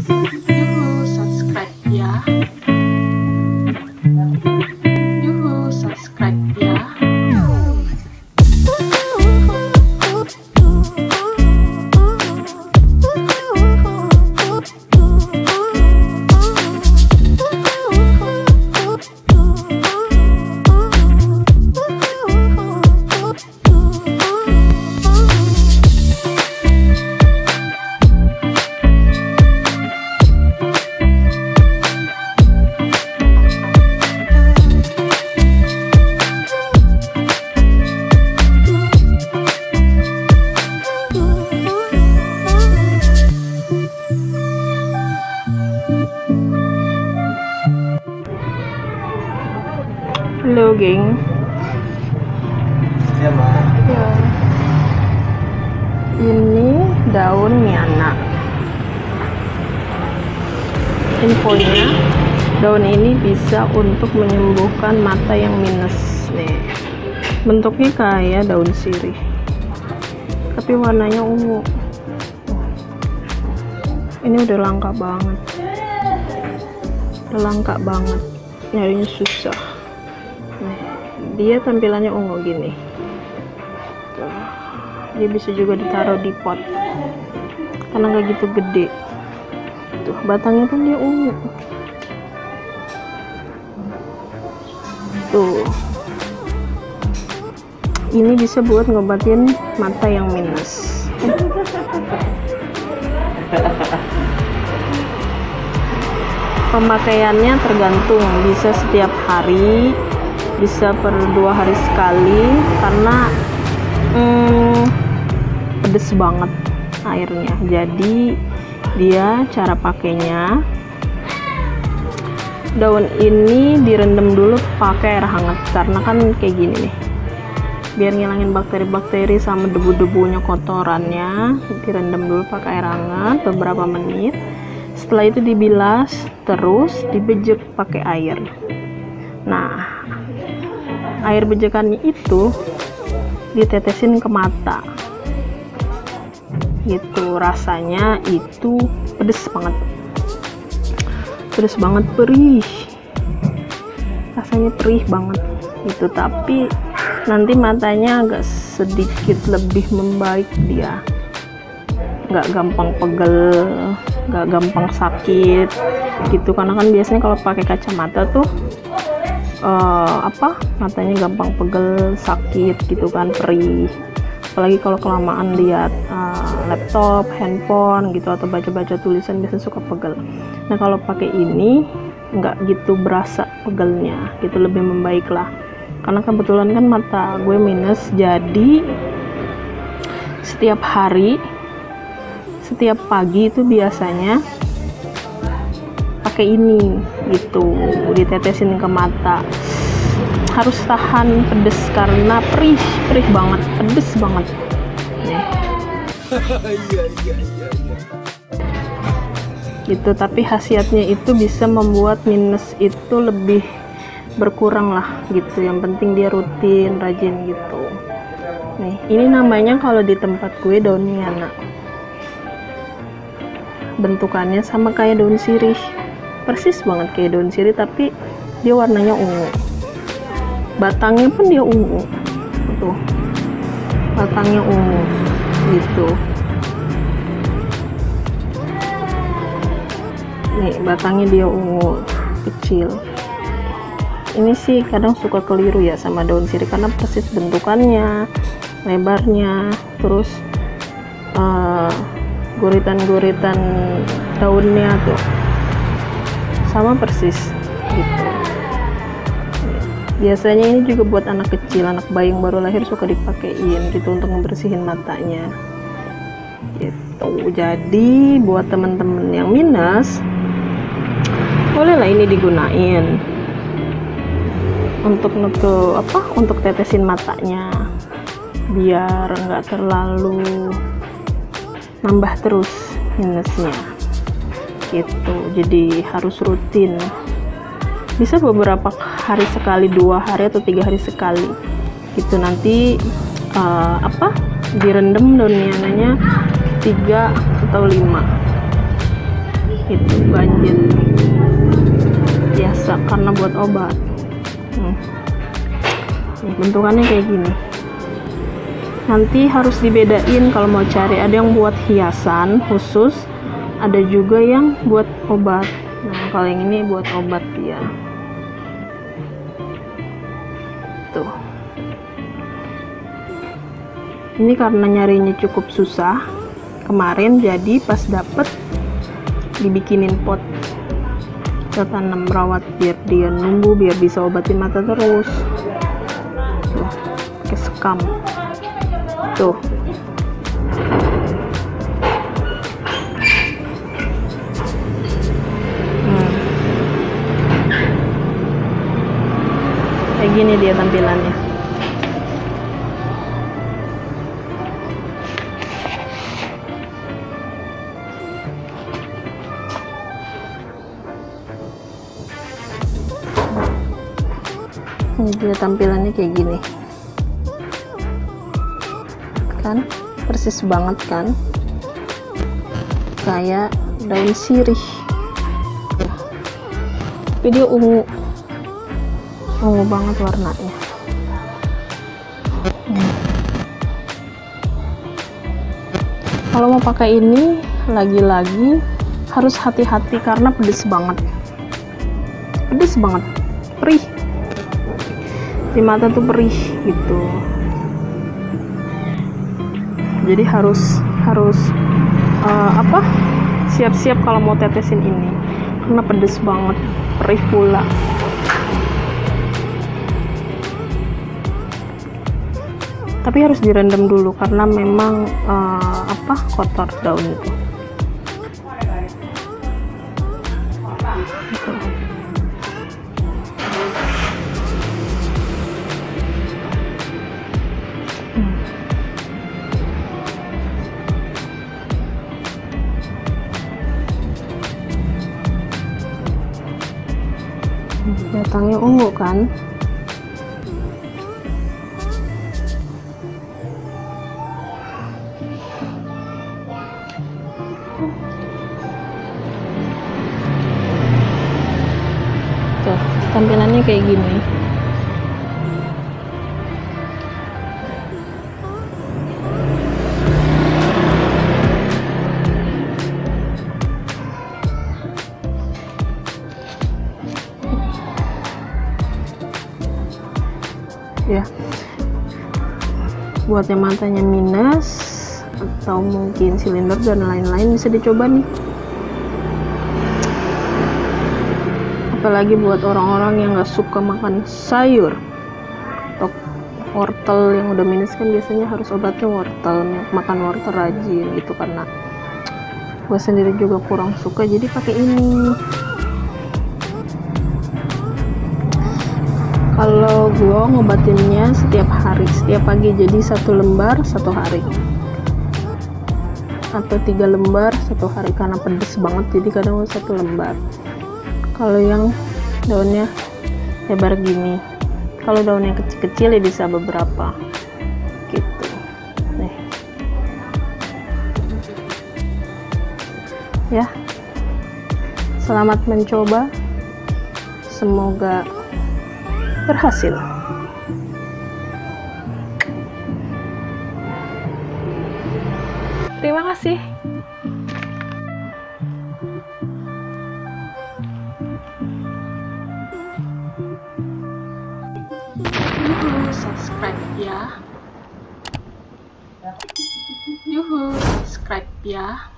Yuhu, subscribe ya. Yuhu, subscribe ya. Halo geng. Ya, Ma. Ya. Ini daun miana. Infonya, daun ini bisa untuk menyembuhkan mata yang minus. Nih, bentuknya kayak daun sirih, tapi warnanya ungu. Ini udah langka banget, nyarinya susah. Dia tampilannya ungu gini. Tuh. Dia bisa juga ditaruh di pot karena nggak gitu gede. Tuh, batangnya pun dia ungu. Tuh, ini bisa buat ngobatin mata yang minus. Pemakaiannya tergantung, bisa setiap hari, bisa per 2 hari sekali, karena pedes banget airnya. Jadi dia cara pakainya, daun ini direndam dulu pakai air hangat, karena kan kayak gini nih, biar ngilangin bakteri-bakteri sama debu-debunya, kotorannya. Direndam dulu pakai air hangat beberapa menit. Setelah itu dibilas, terus dibejek pakai air. Nah, air bejekannya itu ditetesin ke mata gitu. Rasanya itu pedes banget, perih, rasanya perih banget gitu. Tapi nanti matanya agak sedikit lebih membaik, dia nggak gampang pegel, nggak gampang sakit gitu. Karena kan biasanya kalau pakai kacamata tuh matanya gampang pegel, sakit gitu kan, perih. Apalagi kalau kelamaan lihat laptop, handphone gitu, atau baca-baca tulisan, biasanya suka pegel. Nah, kalau pakai ini nggak gitu berasa pegelnya gitu, lebih membaik lah. Karena kebetulan kan mata gue minus, jadi setiap hari, setiap pagi itu biasanya pakai ini gitu, ditetesin ke mata. Harus tahan pedes karena perih banget, pedes banget nih. Gitu. Tapi khasiatnya itu bisa membuat minus itu lebih berkurang lah gitu. Yang penting dia rutin, rajin gitu. Nih, ini namanya kalau di tempat gue daun miana. Bentukannya sama kayak daun sirih, persis banget kayak daun sirih, tapi dia warnanya ungu. Batangnya pun dia ungu, tuh, batangnya ungu gitu. Nih, batangnya dia ungu kecil. Ini sih kadang suka keliru ya sama daun sirih, karena persis bentukannya, lebarnya, terus guritan-guritan daunnya tuh sama persis gitu. Biasanya ini juga buat anak kecil, anak bayi yang baru lahir suka dipakein gitu untuk membersihin matanya gitu. Jadi buat teman-teman yang minus, bolehlah ini digunain untuk untuk tetesin matanya, biar nggak terlalu nambah terus minusnya gitu. Jadi harus rutin, bisa beberapa hari sekali, 2 hari atau 3 hari sekali gitu. Nanti direndam daun miananya 3 atau 5 itu banjir biasa karena buat obat. Nih, bentukannya kayak gini. Nanti harus dibedain kalau mau cari, ada yang buat hiasan khusus, ada juga yang buat obat. Nah, kalau yang ini buat obat ya. Tuh. Ini karena nyarinya cukup susah kemarin, jadi pas dapet dibikinin pot, kita tanam rawat biar dia numbuh, biar bisa obatin mata terus. Tuh, pakai sekam. Tuh. Kayak gini dia tampilannya. Ini dia tampilannya kayak gini. Kan persis banget kan, kayak daun sirih. Tapi dia ungu banget warnanya. Kalau mau pakai ini lagi-lagi harus hati-hati karena pedes banget, perih di mata tuh, perih gitu. Jadi harus siap-siap kalau mau tetesin ini karena pedes banget, perih pula. Tapi harus direndam dulu karena memang kotor daun itu. Batangnya ungu kan. Tuh, tampilannya kayak gini. Ya, buat yang matanya minus atau mungkin silinder dan lain-lain bisa dicoba nih. Apalagi buat orang-orang yang nggak suka makan sayur atau wortel yang udah minus, kan biasanya harus obatnya wortel, makan wortel rajin gitu. Karena gue sendiri juga kurang suka, jadi pakai ini. Kalau gue ngobatinnya setiap hari, setiap pagi, jadi 1 lembar 1 hari atau 3 lembar 1 hari karena pedes banget, jadi kadang 1 lembar. Kalau yang daunnya lebar gini, kalau daunnya kecil-kecil ya bisa beberapa gitu. Nih ya, selamat mencoba, semoga berhasil. Terima kasih. Subscribe ya. Yuhu, subscribe ya.